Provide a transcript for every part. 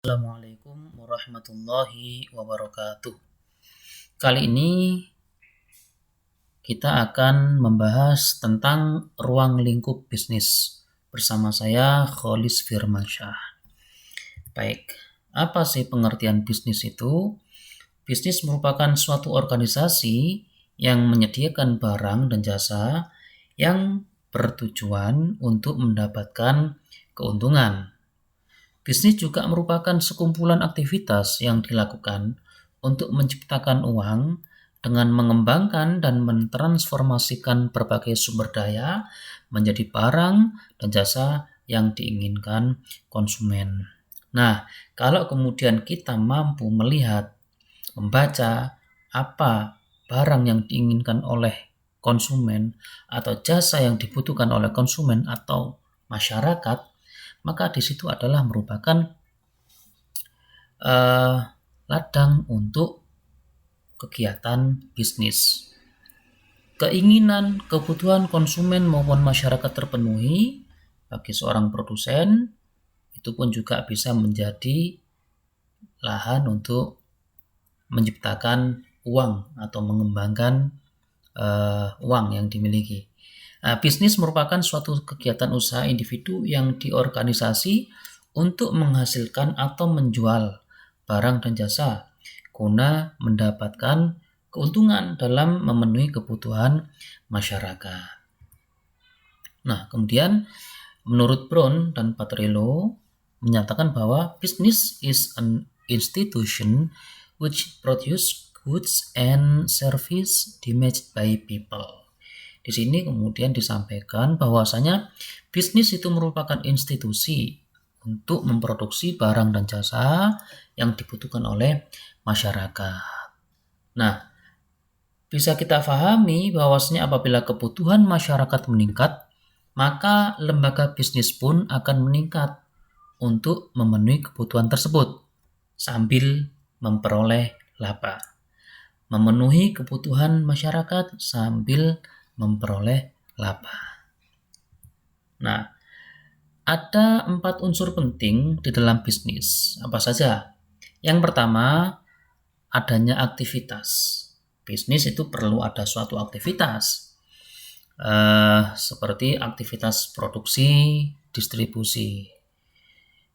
Assalamualaikum warahmatullahi wabarakatuh. Kali ini kita akan membahas tentang ruang lingkup bisnis bersama saya Kholis Firmansyah. Baik, apa sih pengertian bisnis itu? Bisnis merupakan suatu organisasi yang menyediakan barang dan jasa yang bertujuan untuk mendapatkan keuntungan. Bisnis juga merupakan sekumpulan aktivitas yang dilakukan untuk menciptakan uang dengan mengembangkan dan mentransformasikan berbagai sumber daya menjadi barang dan jasa yang diinginkan konsumen. Nah, kalau kemudian kita mampu melihat, membaca apa barang yang diinginkan oleh konsumen atau jasa yang dibutuhkan oleh konsumen atau masyarakat, maka di situ adalah merupakan ladang untuk kegiatan bisnis. Keinginan, kebutuhan konsumen maupun masyarakat terpenuhi bagi seorang produsen, itu pun juga bisa menjadi lahan untuk menciptakan uang atau mengembangkan uang yang dimiliki. Bisnis merupakan suatu kegiatan usaha individu yang diorganisasi untuk menghasilkan atau menjual barang dan jasa guna mendapatkan keuntungan dalam memenuhi kebutuhan masyarakat. Nah, kemudian menurut Brown dan Patrello menyatakan bahwa business is an institution which produce goods and service demanded by people. Di sini kemudian disampaikan bahwasanya bisnis itu merupakan institusi untuk memproduksi barang dan jasa yang dibutuhkan oleh masyarakat. Nah, bisa kita pahami bahwasanya apabila kebutuhan masyarakat meningkat, maka lembaga bisnis pun akan meningkat untuk memenuhi kebutuhan tersebut sambil memperoleh laba. Memenuhi kebutuhan masyarakat sambil memperoleh laba. Nah, ada 4 unsur penting di dalam bisnis. Apa saja? Yang pertama, adanya aktivitas. Bisnis itu perlu ada suatu aktivitas, seperti aktivitas produksi, distribusi.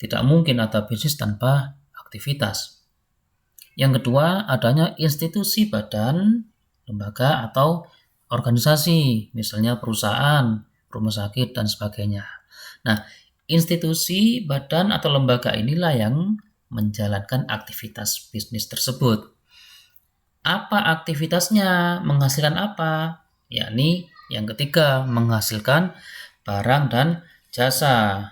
Tidak mungkin ada bisnis tanpa aktivitas. Yang kedua, adanya institusi, badan, lembaga, atau organisasi, misalnya perusahaan, rumah sakit, dan sebagainya. Nah, institusi, badan, atau lembaga inilah yang menjalankan aktivitas bisnis tersebut. Apa aktivitasnya? Menghasilkan apa? Yakni yang ketiga, menghasilkan barang dan jasa.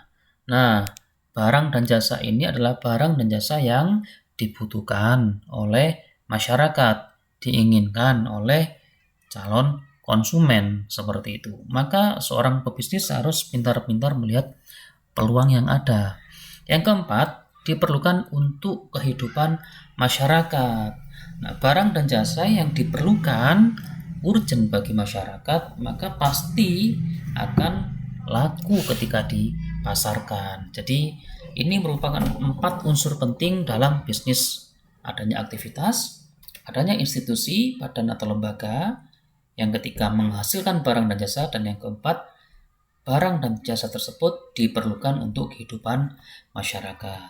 Nah, barang dan jasa ini adalah barang dan jasa yang dibutuhkan oleh masyarakat, diinginkan oleh calon konsumen, seperti itu. Maka seorang pebisnis harus pintar-pintar melihat peluang yang ada. Yang keempat, diperlukan untuk kehidupan masyarakat. Nah, barang dan jasa yang diperlukan urgent bagi masyarakat, maka pasti akan laku ketika dipasarkan. Jadi ini merupakan 4 unsur penting dalam bisnis. Adanya aktivitas, adanya institusi, badan atau lembaga, yang ketiga menghasilkan barang dan jasa, dan yang keempat barang dan jasa tersebut diperlukan untuk kehidupan masyarakat.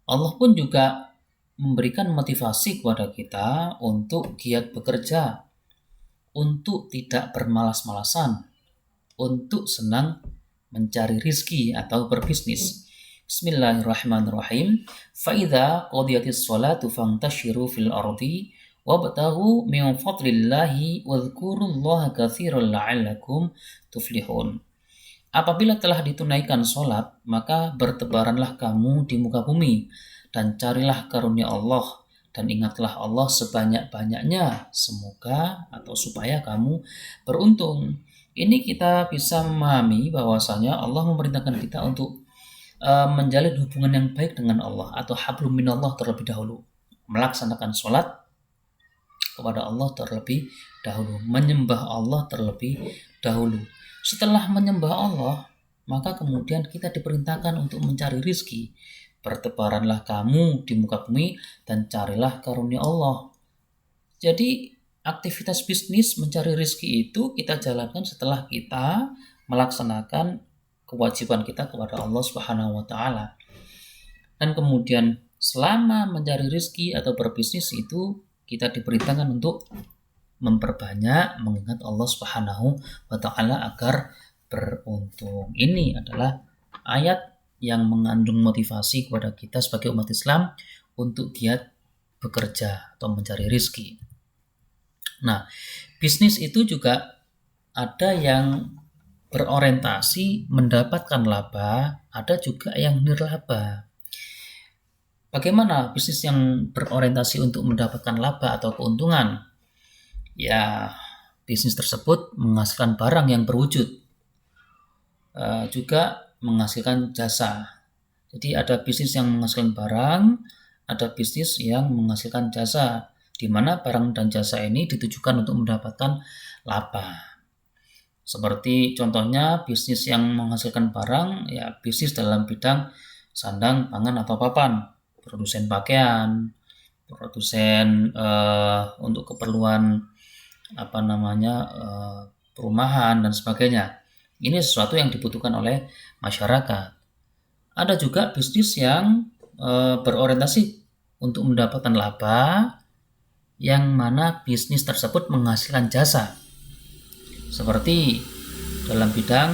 Allah pun juga memberikan motivasi kepada kita untuk giat bekerja, untuk tidak bermalas-malasan, untuk senang mencari rizki atau berbisnis. Bismillahirrahmanirrahim. Fa'idha qadiyatis sholatu fantashiru fil ardi wabtaghu min fadlillahi wadhkurullaha katsiran la'allakum tuflihun. Apabila telah ditunaikan sholat, maka bertebaranlah kamu di muka bumi dan carilah karunia Allah dan ingatlah Allah sebanyak-banyaknya, semoga atau supaya kamu beruntung. Ini kita bisa memahami bahwasanya Allah memerintahkan kita untuk menjalin hubungan yang baik dengan Allah atau hablum minallah terlebih dahulu, melaksanakan sholat kepada Allah terlebih dahulu, menyembah Allah terlebih dahulu. Setelah menyembah Allah, maka kemudian kita diperintahkan untuk mencari rizki, bertebaranlah kamu di muka bumi dan carilah karunia Allah. Jadi aktivitas bisnis mencari rezeki itu kita jalankan setelah kita melaksanakan kewajiban kita kepada Allah Subhanahu wa taala. Dan kemudian selama mencari rezeki atau berbisnis itu kita diperintahkan untuk memperbanyak mengingat Allah Subhanahu wa taala agar beruntung. Ini adalah ayat yang mengandung motivasi kepada kita sebagai umat Islam untuk giat bekerja atau mencari rezeki. Nah, bisnis itu juga ada yang berorientasi mendapatkan laba, ada juga yang nirlaba. Bagaimana bisnis yang berorientasi untuk mendapatkan laba atau keuntungan? Ya, bisnis tersebut menghasilkan barang yang berwujud, juga menghasilkan jasa. Jadi ada bisnis yang menghasilkan barang, ada bisnis yang menghasilkan jasa, di mana barang dan jasa ini ditujukan untuk mendapatkan laba. Seperti contohnya bisnis yang menghasilkan barang, ya bisnis dalam bidang sandang, pangan atau papan, produsen pakaian, produsen untuk keperluan perumahan dan sebagainya. Ini sesuatu yang dibutuhkan oleh masyarakat. Ada juga bisnis yang berorientasi untuk mendapatkan laba, yang mana bisnis tersebut menghasilkan jasa. Seperti dalam bidang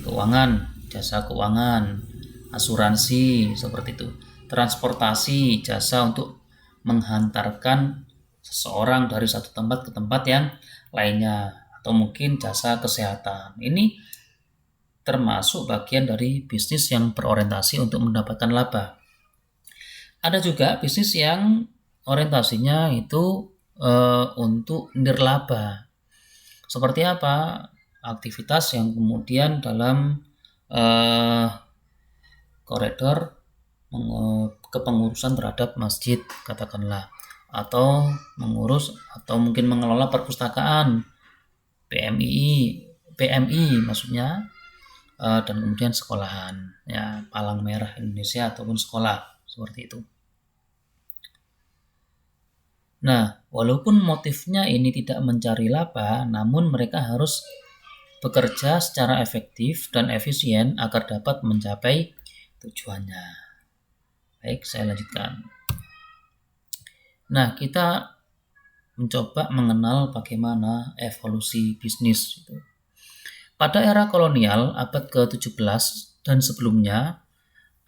keuangan, jasa keuangan, asuransi, seperti itu. Transportasi, jasa untuk menghantarkan seseorang dari satu tempat ke tempat yang lainnya, atau mungkin jasa kesehatan. Ini termasuk bagian dari bisnis yang berorientasi untuk mendapatkan laba. Ada juga bisnis yang orientasinya itu untuk nirlaba. Seperti apa? Aktivitas yang kemudian dalam koridor kepengurusan terhadap masjid, katakanlah, atau mengurus atau mungkin mengelola perpustakaan, PMI maksudnya, dan kemudian sekolahan, ya Palang Merah Indonesia ataupun sekolah seperti itu. Nah, walaupun motifnya ini tidak mencari laba, namun mereka harus bekerja secara efektif dan efisien agar dapat mencapai tujuannya. Baik, saya lanjutkan. Nah, kita mencoba mengenal bagaimana evolusi bisnis. Pada era kolonial abad ke-17 dan sebelumnya,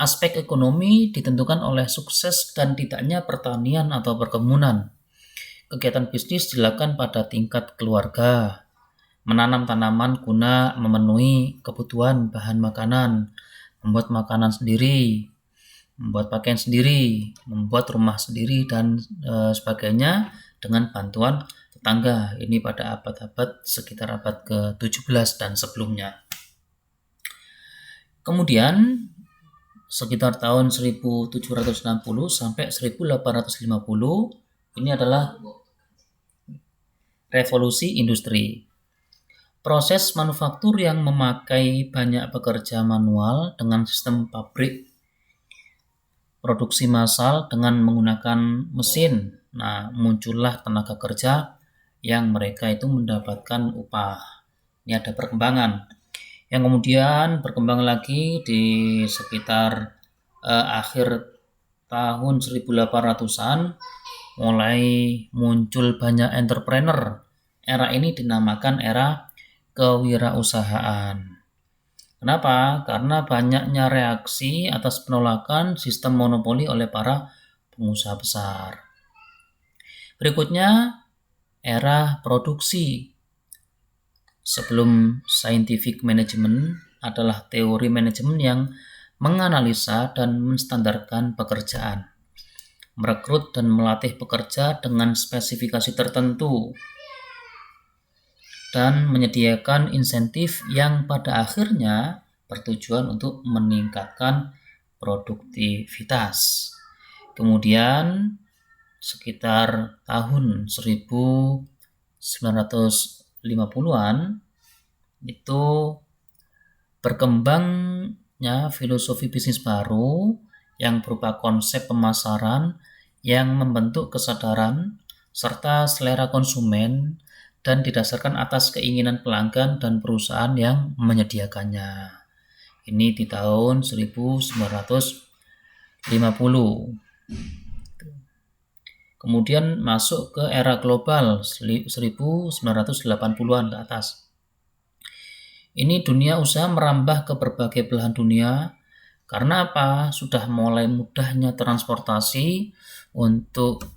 aspek ekonomi ditentukan oleh sukses dan tidaknya pertanian atau perkebunan. Kegiatan bisnis dilakukan pada tingkat keluarga, menanam tanaman guna memenuhi kebutuhan bahan makanan, membuat makanan sendiri, membuat pakaian sendiri, membuat rumah sendiri, dan sebagainya dengan bantuan tetangga. Ini pada abad-abad sekitar abad ke-17 dan sebelumnya. Kemudian sekitar tahun 1760 sampai 1850 ini adalah revolusi industri. Proses manufaktur yang memakai banyak pekerja manual dengan sistem pabrik, produksi massal dengan menggunakan mesin. Nah, muncullah tenaga kerja yang mereka itu mendapatkan upah. Ini ada perkembangan. Yang kemudian berkembang lagi di sekitar akhir tahun 1800-an, mulai muncul banyak entrepreneur. Era ini dinamakan era kewirausahaan. Kenapa? Karena banyaknya reaksi atas penolakan sistem monopoli oleh para pengusaha besar. Berikutnya, era produksi. Sebelum scientific management adalah teori manajemen yang menganalisa dan menstandarkan pekerjaan, merekrut dan melatih pekerja dengan spesifikasi tertentu, dan menyediakan insentif yang pada akhirnya bertujuan untuk meningkatkan produktivitas. Kemudian sekitar tahun 1950-an itu berkembangnya filosofi bisnis baru yang berupa konsep pemasaran yang membentuk kesadaran serta selera konsumen dan didasarkan atas keinginan pelanggan dan perusahaan yang menyediakannya. Ini di tahun 1950. Kemudian masuk ke era global 1980-an ke atas. Ini dunia usaha merambah ke berbagai belahan dunia. Karena apa? Sudah mulai mudahnya transportasi untuk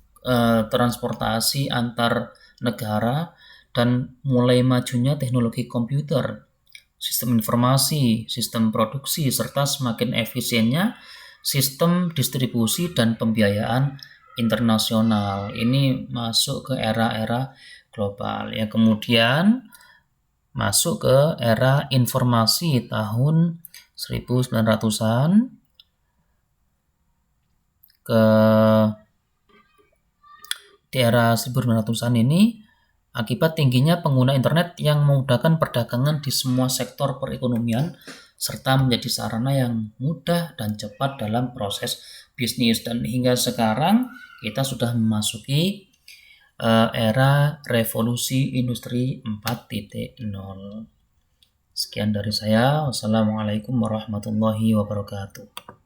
transportasi antar negara dan mulai majunya teknologi komputer, sistem informasi, sistem produksi, serta semakin efisiennya sistem distribusi dan pembiayaan internasional. Ini masuk ke era-era global. Yang kemudian masuk ke era informasi tahun 1900-an ke di era 1900-an ini akibat tingginya pengguna internet yang memudahkan perdagangan di semua sektor perekonomian serta menjadi sarana yang mudah dan cepat dalam proses bisnis. Dan hingga sekarang kita sudah memasuki era revolusi industri 4.0. Sekian dari saya. Wassalamualaikum warahmatullahi wabarakatuh.